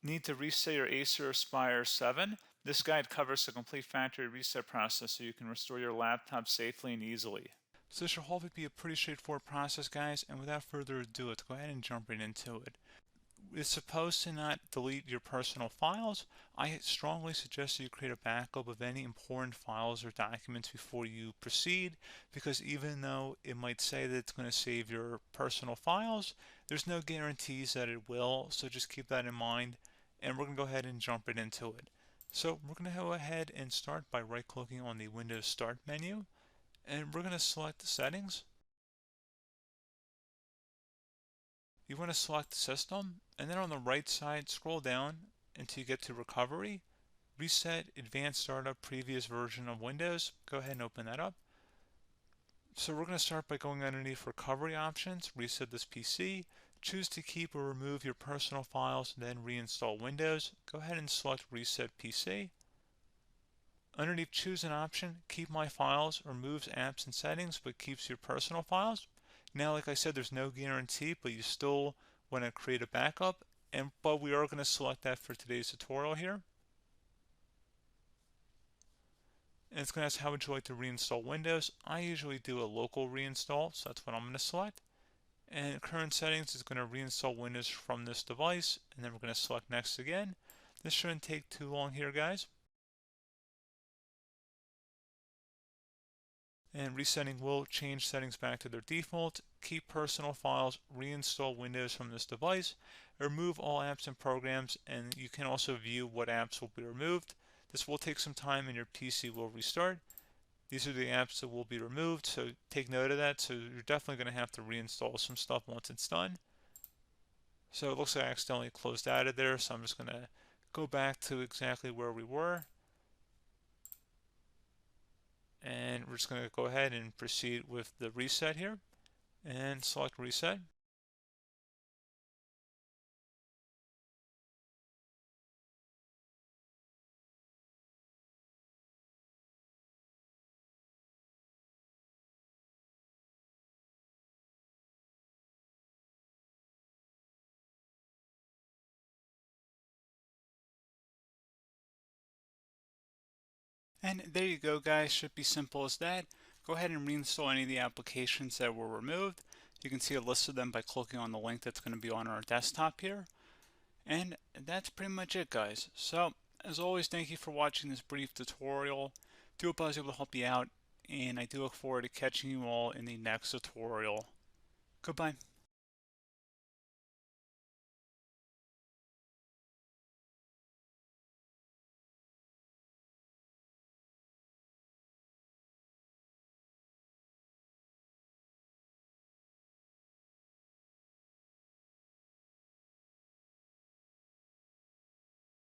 Need to reset your Acer Aspire 7? This guide covers the complete factory reset process so you can restore your laptop safely and easily. So this should hopefully be a pretty straightforward process, guys, and without further ado, let's go ahead and jump right into it. It's supposed to not delete your personal files. I strongly suggest you create a backup of any important files or documents before you proceed, because even though it might say that it's going to save your personal files, there's no guarantees that it will, so just keep that in mind, and we're going to go ahead and jump right into it. So we're going to go ahead and start by right-clicking on the Windows Start menu, and we're going to select the settings. You want to select System, and then on the right side, scroll down until you get to Recovery. Reset Advanced Startup Previous Version of Windows. Go ahead and open that up. So we're going to start by going underneath Recovery Options, reset this PC, choose to keep or remove your personal files, then reinstall Windows. Go ahead and select Reset PC. Underneath Choose an option, Keep My Files removes apps and settings but keeps your personal files. Now, like I said, there's no guarantee, but you still want to create a backup, but we are going to select that for today's tutorial here. And it's going to ask how would you like to reinstall Windows. I usually do a local reinstall, so that's what I'm going to select. And current settings is going to reinstall Windows from this device, and then we're going to select next again. This shouldn't take too long here, guys. And resetting will change settings back to their default, keep personal files, reinstall Windows from this device, remove all apps and programs, and you can also view what apps will be removed. This will take some time and your PC will restart. These are the apps that will be removed, so take note of that. So you're definitely going to have to reinstall some stuff once it's done. So it looks like I accidentally closed out of there, so I'm just going to go back to exactly where we were. And we're just going to go ahead and proceed with the reset here and select reset. And there you go, guys. Should be simple as that. Go ahead and reinstall any of the applications that were removed. You can see a list of them by clicking on the link that's going to be on our desktop here. And that's pretty much it, guys. So as always, thank you for watching this brief tutorial. Do hope I was able to help you out, and I do look forward to catching you all in the next tutorial. Goodbye.